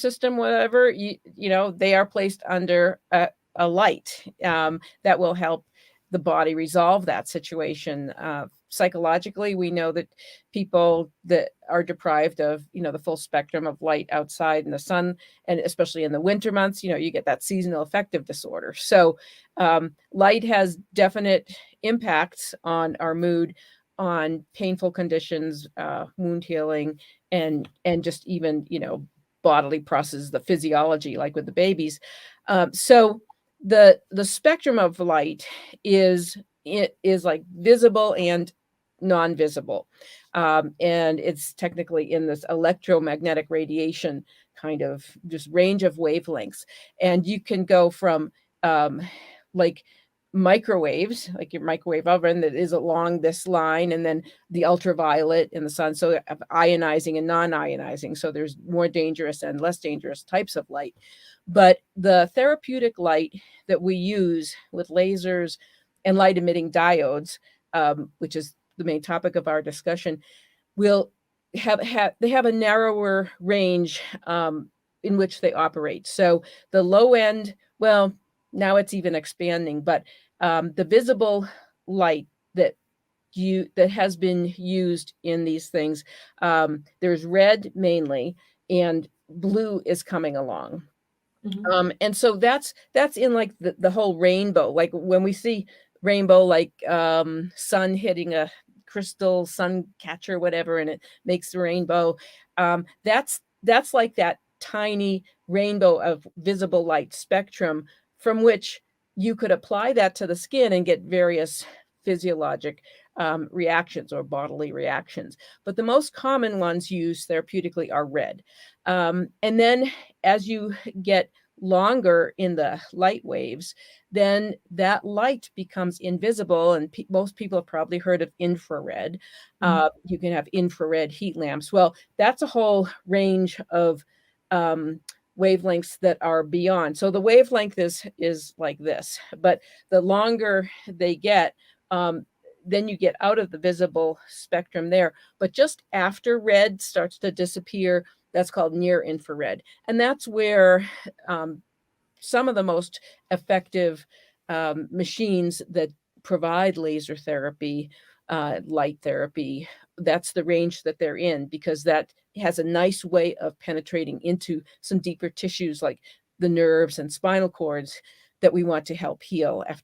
system, whatever, they are placed under a light that will help the body resolve that situation. Psychologically, we know that people that are deprived of, the full spectrum of light outside in the sun, and especially in the winter months, you get that seasonal affective disorder. So light has definite impacts on our mood, on painful conditions, wound healing, and just even, bodily processes, the physiology, like with the babies. So the spectrum of light is like visible and non-visible, and it's technically in this electromagnetic radiation kind of just range of wavelengths, and you can go from like microwaves, like your microwave oven that is along this line, and then the ultraviolet in the sun, so ionizing and non-ionizing, so there's more dangerous and less dangerous types of light. But the therapeutic light that we use with lasers and light emitting diodes, which is the main topic of our discussion, will they have a narrower range in which they operate. So the low end, well, now it's even expanding, but the visible light that has been used in these things, there's red mainly, and blue is coming along. And so that's in like the whole rainbow. Like when we see rainbow, like sun hitting a crystal sun catcher, whatever, and it makes the rainbow. That's like that tiny rainbow of visible light spectrum, from which you could apply that to the skin and get various physiologic reactions or bodily reactions. But the most common ones used therapeutically are red. And then as you get longer in the light waves, then that light becomes invisible. And most people have probably heard of infrared. You can have infrared heat lamps. Well, that's a whole range of wavelengths that are beyond. So the wavelength is like this, but the longer they get, then you get out of the visible spectrum there. But just after red starts to disappear, that's called near infrared. And that's where some of the most effective machines that provide laser therapy, light therapy, that's the range that they're in, because that has a nice way of penetrating into some deeper tissues like the nerves and spinal cords that we want to help heal after